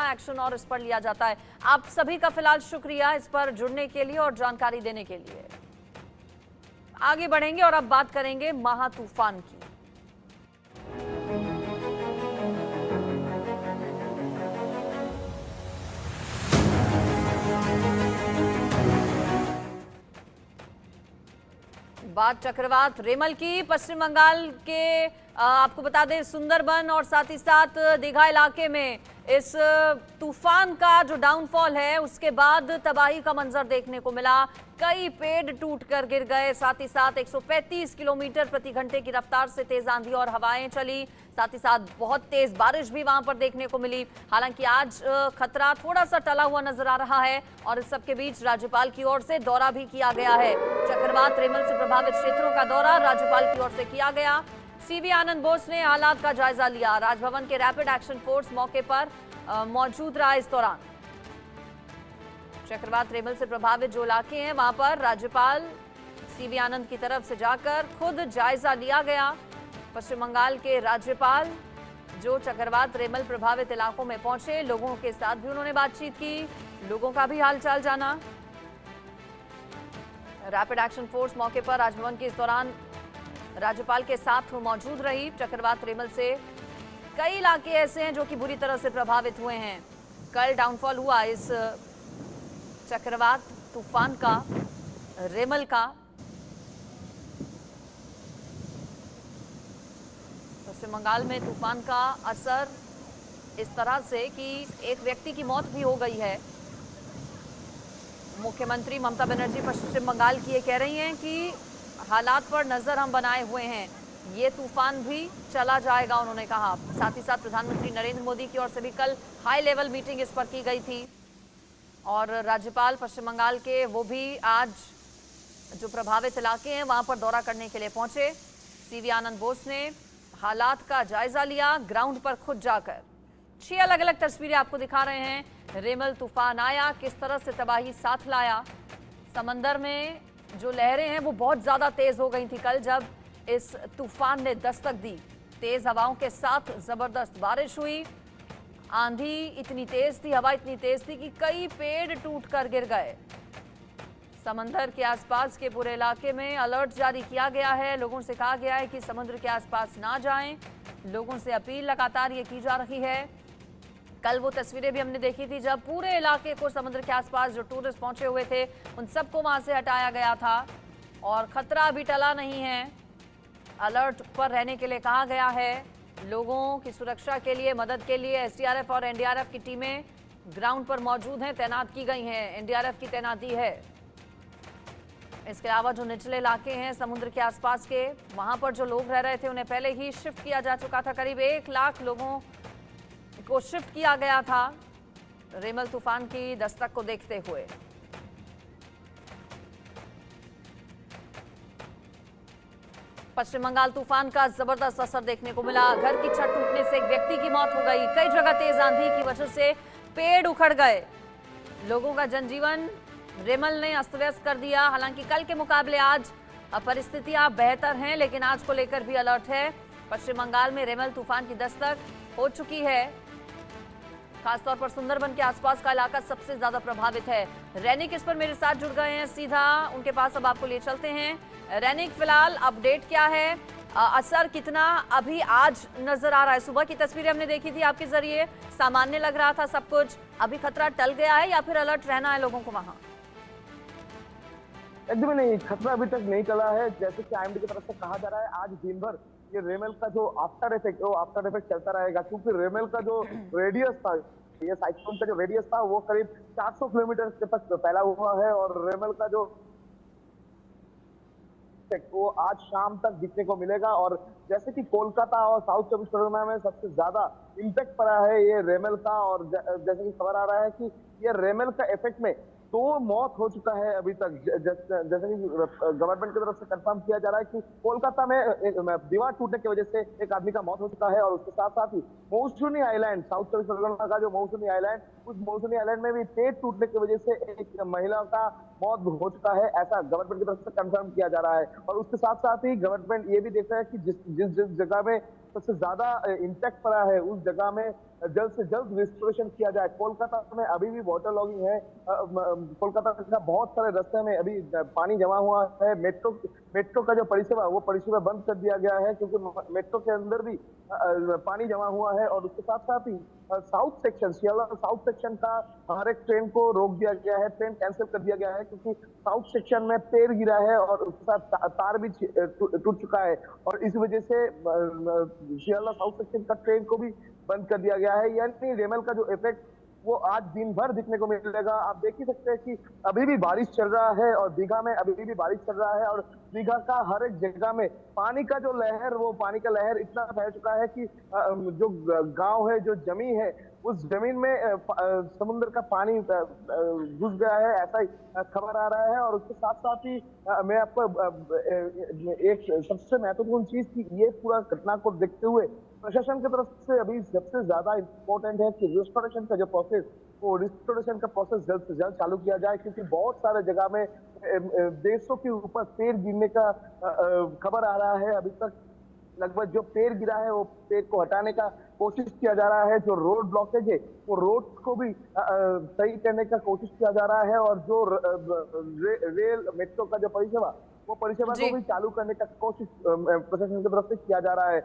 बड़ा एक्शन और इस पर लिया जाता है। आप सभी का फिलहाल शुक्रिया इस पर जुड़ने के लिए और जानकारी देने के लिए। आगे बढ़ेंगे और अब बात करेंगे महा तूफान की। बात चक्रवात रेमल की। पश्चिम बंगाल के आपको बता दें सुंदरबन और साथ ही साथ दीघा इलाके में इस तूफान का जो डाउनफॉल है उसके बाद तबाही का मंजर देखने को मिला। कई पेड़ टूटकर गिर गए, साथ ही साथ 135 किलोमीटर प्रति घंटे की रफ्तार से तेज आंधी और हवाएं चली, साथ ही साथ बहुत तेज बारिश भी वहां पर देखने को मिली। हालांकि आज खतरा थोड़ा सा टला हुआ नजर आ रहा है और इस सबके बीच राज्यपाल की ओर से दौरा भी किया गया है। चक्रवात रेमल से प्रभावित क्षेत्रों का दौरा राज्यपाल की ओर से किया गया। सीवी आनंद बोस ने हालात का जायजा लिया। राजभवन के रैपिड एक्शन फोर्स मौके पर मौजूद रहा। इस दौरान चक्रवात रेमल से प्रभावित जो इलाके हैं वहां पर राज्यपाल सीवी आनंद की तरफ से जाकर खुद जायजा लिया गया। पश्चिम बंगाल के राज्यपाल जो चक्रवात रेमल प्रभावित इलाकों में पहुंचे, लोगों के साथ भी उन्होंने बातचीत की, लोगों का भी हालचाल जाना। रैपिड एक्शन फोर्स मौके पर राजभवन के इस दौरान राज्यपाल के साथ मौजूद रही। चक्रवात रेमल से कई इलाके ऐसे हैं जो कि बुरी तरह से प्रभावित हुए हैं। कल डाउनफॉल हुआ इस चक्रवात तूफान का, रेमल का। पश्चिम बंगाल में तूफान का असर इस तरह से कि एक व्यक्ति की मौत भी हो गई है। मुख्यमंत्री ममता बनर्जी पश्चिम बंगाल की ये कह रही हैं कि हालात पर नजर हम बनाए हुए हैं, ये तूफान भी चला जाएगा, उन्होंने कहा। साथ ही साथ प्रधानमंत्री नरेंद्र मोदी की ओर से भी कल हाई लेवल मीटिंग इस पर की गई थी और राज्यपाल पश्चिम बंगाल के वो भी आज जो प्रभावित इलाके हैं वहां पर दौरा करने के लिए पहुंचे। सीवी आनंद बोस ने हालात का जायजा लिया ग्राउंड पर खुद जाकर। 6 अलग अलग तस्वीरें आपको दिखा रहे हैं। रेमल तूफान आया, किस तरह से तबाही साथ लाया। समंदर में जो लहरें हैं वो बहुत ज्यादा तेज हो गई थी कल जब इस तूफान ने दस्तक दी। तेज हवाओं के साथ जबरदस्त बारिश हुई, आंधी इतनी तेज थी, हवा इतनी तेज थी कि कई पेड़ टूटकर गिर गए। समंदर के आसपास के पूरे इलाके में अलर्ट जारी किया गया है। लोगों से कहा गया है कि समुद्र के आसपास ना जाएं। लोगों से अपील लगातार ये की जा रही है। कल वो तस्वीरें भी हमने देखी थी जब पूरे इलाके को समुद्र के आसपास जो टूरिस्ट पहुंचे हुए थे उन सबको वहां से हटाया गया था और खतरा अभी टला नहीं है। अलर्ट पर रहने के लिए कहा गया है। लोगों की सुरक्षा के लिए, मदद के लिए एसडीआरएफ और एनडीआरएफ की टीमें ग्राउंड पर मौजूद हैं, तैनात की गई हैं। एनडीआरएफ की तैनाती है। इसके अलावा जो निचले इलाके हैं समुद्र के आसपास के, वहां पर जो लोग रह रहे थे उन्हें पहले ही शिफ्ट किया जा चुका था। करीब 1 लाख लोगों को शिफ्ट किया गया था रेमल तूफान की दस्तक को देखते हुए। पश्चिम बंगाल तूफान का जबरदस्त असर देखने को मिला। घर की छत टूटने से एक व्यक्ति की मौत हो गई। कई जगह तेज आंधी की वजह से पेड़ उखड़ गए। लोगों का जनजीवन रेमल ने अस्त व्यस्त कर दिया। हालांकि कल के मुकाबले आज परिस्थितियां बेहतर हैं, लेकिन आज को लेकर भी अलर्ट है। पश्चिम बंगाल में रेमल तूफान की दस्तक हो चुकी है। खासतौर पर सुंदरबन के आसपास का इलाका सबसे ज्यादा प्रभावित है। रैनिक इस पर मेरे साथ जुड़ गए हैं, सीधा उनके पास अब आपको ले चलते हैं। रैनिक, फिलहाल अपडेट क्या है? असर कितना अभी आज नजर आ रहा है? सुबह की तस्वीरें हमने देखी थी आपके जरिए, सामान्य लग रहा था सब कुछ। अभी खतरा टल गया है या फिर अलर्ट रहना है लोगों को वहां? एकदम नहीं, खतरा अभी तक नहीं टला है। जैसे कि आईएमडी की तरफ से कहा जा रहा है आज दिन भर ये रेमल का जो आफ्टर इफेक्ट चलता रहेगा, क्योंकि रेमल का जो रेडियस था, ये साइक्लोन का जो रेडियस था वो करीब 400 किलोमीटर तक फैला हुआ है और रेमल का जो वो आज शाम तक दिखने को मिलेगा। और जैसे कि कोलकाता और साउथ चौबीस परगना में सबसे ज्यादा इम्पैक्ट पड़ा है ये रेमल का, और जैसे कि खबर आ रहा है कि ये रेमल का इफेक्ट में 2 मौत हो चुका है अभी तक। जैसे कि गवर्नमेंट की तरफ से कंफर्म किया जा रहा है कि कोलकाता में दीवार टूटने की वजह से एक आदमी का मौत हो चुका है और उसके साथ साथ ही मौसुनी आइलैंड, साउथ चौबीस परगना का जो मौसुनी आइलैंड, उस मौसुनी आइलैंड में भी पेड़ टूटने की वजह से एक महिला का मौत हो चुका है, ऐसा गवर्नमेंट की तरफ से कंफर्म किया जा रहा है। और उसके साथ साथ ही गवर्नमेंट ये भी देख रहा है कि जिस जगह में सबसे ज्यादा इम्पैक्ट पड़ा है उस जगह में जल्द से जल्द रिस्टोरेशन किया जाए। कोलकाता में अभी भी वाटर लॉगिंग है। कोलकाता का बहुत सारे रास्ते में अभी पानी जमा हुआ है। मेट्रो का जो परिसेवा वो परिसेवा बंद कर दिया गया है, क्योंकि मेट्रो के अंदर भी पानी जमा हुआ है। और उसके साथ साथ ही south section, Sealdah south section का हर एक ट्रेन को रोक दिया गया है, ट्रेन कैंसिल कर दिया गया है, क्योंकि साउथ सेक्शन में पेड़ गिरा है और उसके साथ तार भी टूट चुका है। और इस वजह से शियालदह साउथ सेक्शन का ट्रेन को भी बंद कर दिया गया है। यानी रेमल का जो इफेक्ट वो आज दिन भर दिखने को मिलेगा। आप देख ही सकते हैं कि अभी भी बारिश चल रहा है और दीघा में अभी भी बारिश चल रहा है। और दीघा का हर एक जगह में पानी का जो लहर, वो पानी का लहर इतना फैल चुका है कि जो गांव है, जो जमीन है, उस जमीन में समुद्र का पानी घुस गया है, ऐसा ही खबर आ रहा है। और उसके साथ साथ ही मैं आपको एक सबसे महत्वपूर्ण चीज की ये पूरा घटना को देखते हुए प्रशासन की तरफ से अभी सबसे ज्यादा इम्पोर्टेंट है कि रिस्टोरेशन का जो प्रोसेस, वो रिस्टोरेशन का प्रोसेस जल्द से जल्द चालू किया जाए, क्योंकि बहुत सारे जगह में देशों के ऊपर पेड़ गिरने का खबर आ रहा है। अभी तक लगभग जो पेड़ गिरा है वो पेड़ को हटाने का कोशिश किया जा रहा है। जो रोड ब्लॉकेज है वो रोड को भी सही करने का कोशिश किया जा रहा है। और जो रेल मेट्रो का जो परिसेवा, वो परिसेवा को जी। भी चालू करने का कोशिश प्रशासन की तरफ से किया जा रहा है।